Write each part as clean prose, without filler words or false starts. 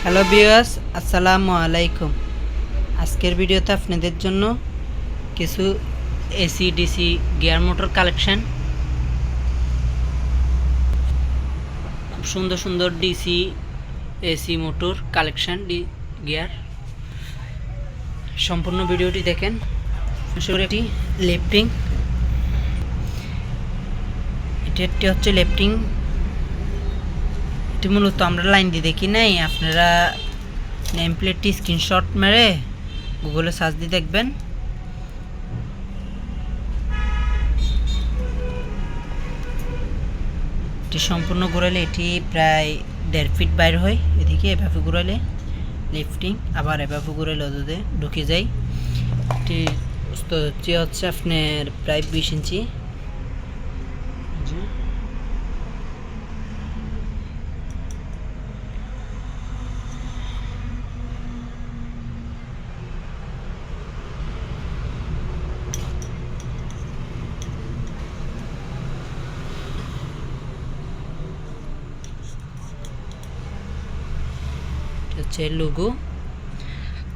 Hello viewers, আসসালামু আলাইকুম। আজকের ভিডিওতে আপনাদের জন্য কিছু AC DC gear motor collection, খুব সুন্দর সুন্দর DC AC motor collection gear. সম্পূর্ণ ভিডিওটি দেখেন। এটি লিফটিং, এটি হচ্ছে লিফটিং। এটি মূলত আমরা লাইন দিয়ে দেখি নাই, আপনারা নেম প্লেটটি স্ক্রিনশট মেরে গুগলে সার্চ দিয়ে দেখবেন। এটি সম্পূর্ণ ঘুরালে এটি প্রায় 1.5 ফিট বাইর হয়। এদিকে এভাবে ঘুরালে লিফটিং, আবার এভাবে ঘুরালে ওদের ঢুকে যায়। এটি হচ্ছে আপনার প্রায় 20 ইঞ্চি। হচ্ছে লোগো,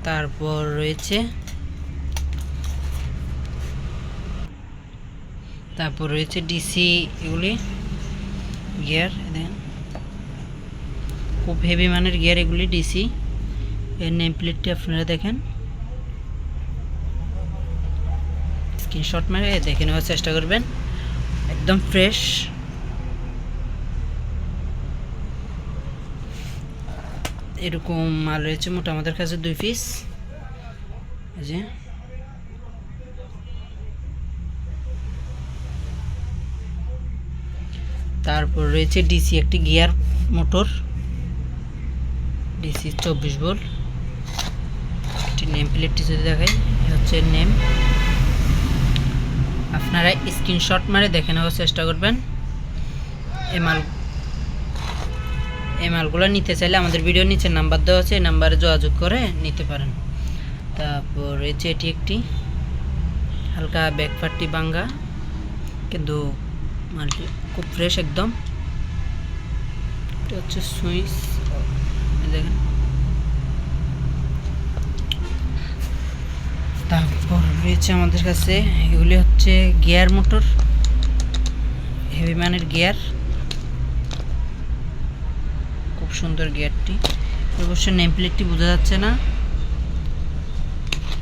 তারপর রয়েছে ডিসি এগুলি গিয়ার। দেখেন খুব হেভি মানের গিয়ার এগুলি ডিসি। এর নেম প্লেটটি আপনারা দেখেন, স্ক্রিনশট মেরে দেখে নেওয়ার চেষ্টা করবেন। একদম ফ্রেশ। এরকম মাল রয়েছে মোট আমাদের কাছে 2 পিস। যে তারপর রয়েছে ডিসি একটি গিয়ার মোটর, ডিসি 24 ভোল্ট। এটি নেম প্লেটটি যদি দেখাই, হচ্ছে নেম। আপনারা স্ক্রিনশট মারে দেখে নেওয়ার চেষ্টা করবেন। এই মালগুলো নিতে চাইলে আমাদের ভিডিওর নিচে নাম্বার দেওয়া আছে, এই নাম্বারে যোগাযোগ করে নিতে পারেন। তারপর রয়েছে এটি একটি হালকা ব্যাকপার্টটি ভাঙ্গা, কিন্তু মালটি খুব ফ্রেশ একদম। এটা হচ্ছে সুইচ, দেখেন। তারপর রয়েছে আমাদের কাছে এগুলি হচ্ছে গিয়ার মোটর, হেভি মানের গিয়ার। খুব সুন্দর গিয়ারটি। অবশ্য নেম প্লেটটি বোঝা যাচ্ছে না,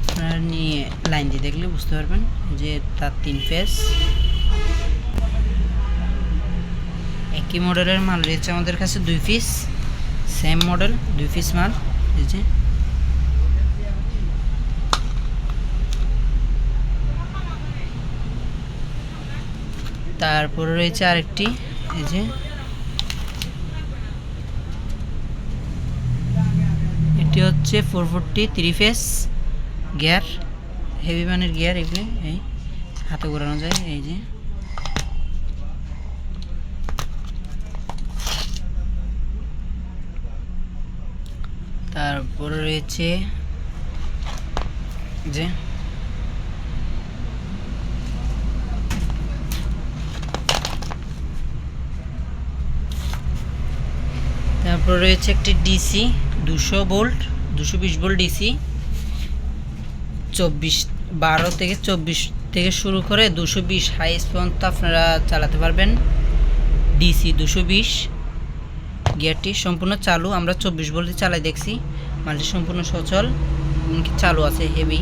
আপনারা নিয়ে লাইন দিয়ে দেখলে বুঝতে পারবেন যে তার 3 ফেজ। একই মডেলের মাল রয়েছে আমাদের কাছে 2 পিস, সেম মডেল 2 পিস মাল রয়েছে। তারপরে রয়েছে আরেকটি, এই যে এটি হচ্ছে 440 3 ফেজ গিয়ার, হেভি মানের গিয়ার। এগুলি এই হাতে ঘোরানো যায়, এই যে। তারপরে রয়েছে যে তারপর রয়েছে একটি ডিসি 200 ভোল্ট 220 ভোল্ট ডিসি 12 থেকে 24 থেকে শুরু করে 220 হাইস পর্যন্ত আপনারা চালাতে পারবেন। ডিসি 220 গিয়ারটি সম্পূর্ণ চালু। আমরা 24 ভোল্টে চালাই দেখছি, মালটি সম্পূর্ণ সচল, চালু আছে। হেভি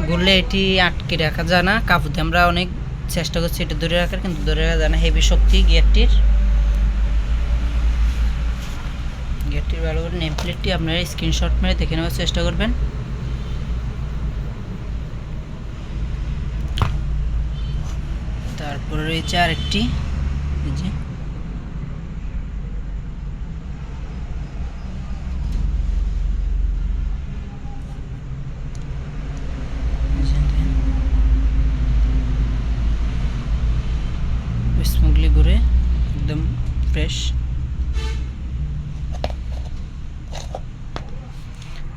ঘুরলে এটি আটকে রাখা যায় না, কাপড় দিয়ে আমরা অনেক চেষ্টা করছি এটা ধরে রাখার, কিন্তু ধরে রাখা যায় না। হেভি শক্তি গিয়ারটির ভালো করে নেম প্লেটটি আপনারা স্ক্রিনশট মেরে দেখে নেওয়ার চেষ্টা করবেন। তারপরে রয়েছে আরেকটি, এই যে স্মুথলি ঘুরে একদম ফ্রেশ।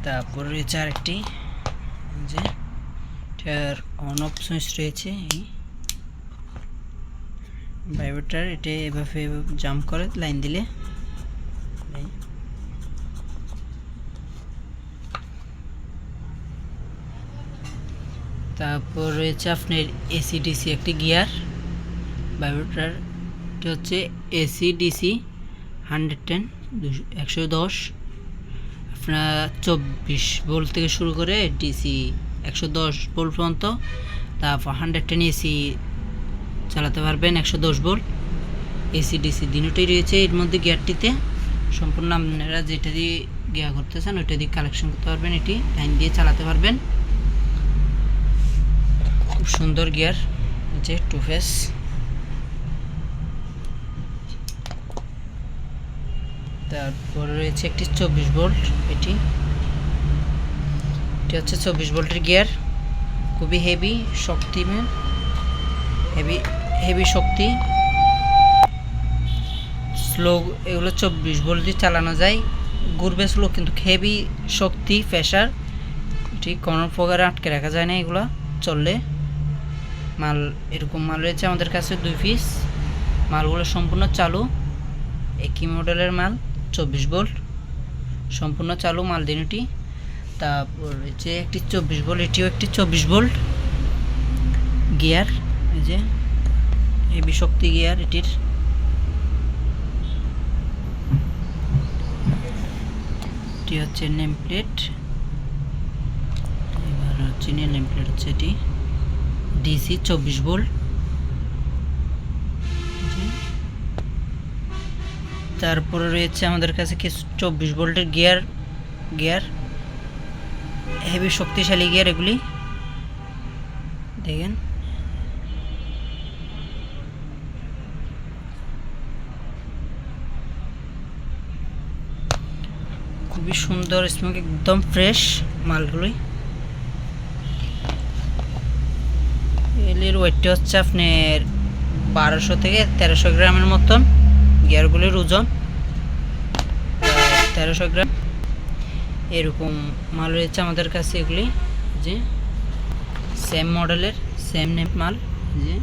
তারপর রয়েছে আরেকটি, যে এটার অন অফ সুইচ রয়েছে, এই ভাইব্রেটর। এটা এভাবে জাম্প করে লাইন দিলে তারপর রয়েছে আপনার এসিডিসি একটি গিয়ার ভাইব্রেটরটি হচ্ছে এসিডিসি 110 110 আপনার 24 ভোল্ট থেকে শুরু করে ডিসি 110 ভোল্ট পর্যন্ত। তারপর 110 এসি চালাতে পারবেন 110 ভোল্ট। এসিডিসি দুটোই রয়েছে এর মধ্যে গিয়ারটিতে। সম্পূর্ণ আপনারা যেটা দিয়ে গিয়ার করতে চান ওইটা দিয়ে কালেকশন করতে পারবেন, এটি লাইন দিয়ে চালাতে পারবেন। খুব সুন্দর গিয়ার হচ্ছে 2 ফেস। তারপর রয়েছে একটি 24 ভোল্ট, এটি হচ্ছে 24 ভোল্টের গিয়ার, খুবই হেভি শক্তি, হেভি শক্তি, স্লো। এগুলো 24 ভোল্ট দিয়ে চালানো যায়, ঘুরবে স্লো কিন্তু হেভি শক্তি প্রেশার, ঠিক কোনো প্রকারে আটকে রাখা যায় না এগুলো চললে। মাল এরকম মাল রয়েছে আমাদের কাছে 2 পিস। মালগুলো সম্পূর্ণ চালু, একই মডেলের মাল, 24 ভোল্ট সম্পূর্ণ চালু মাল দিনটি। তারপর রয়েছে একটি 24 ভোল্ট, এটিও একটি 24 ভোল্ট গিয়ার, এই যে হেভি শক্তি গিয়ার এটির। এটি হচ্ছে নেম প্লেট, এবার হচ্ছে নেম প্লেট হচ্ছে এটি ডিসি 24 ভোল্ট। তারপরে রয়েছে আমাদের কাছে কিছু 24 ভোল্টের গিয়ার হেভি শক্তিশালী গিয়ার, এগুলি দেখেন। খুবই সুন্দর স্মোক, একদম ফ্রেশ মালগুলি। এর ওয়েটটা হচ্ছে আপনার 1200 থেকে 1300 গ্রামের মতন। গিয়ারগুলির ওজন 1300 গ্রাম এরকম মাল রয়েছে আমাদের কাছে। এগুলি যে সেম মডেলের সেম নেম মাল, যে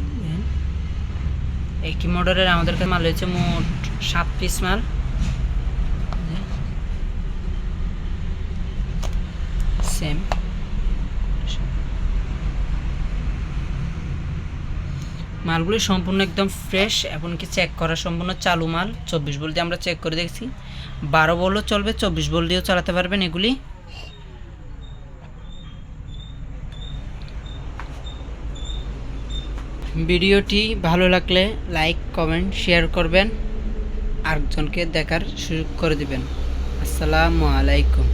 একই মডেলের আমাদের কাছে মাল রয়েছে মোট 7 পিস মাল। সেম মালগুলি সম্পূর্ণ একদম ফ্রেশ, এমনকি চেক করা সম্পূর্ণ চালু মাল। 24 ভোল্ট দিয়ে আমরা চেক করে দেখছি, 12 ভোল্টও চলবে, 24 ভোল্ট দিয়েও চালাতে পারবেন এগুলি। ভিডিওটি ভালো লাগলে লাইক কমেন্ট শেয়ার করবেন, আরেকজনকে দেখার সুযোগ করে দিবেন। আসসালামু আলাইকুম।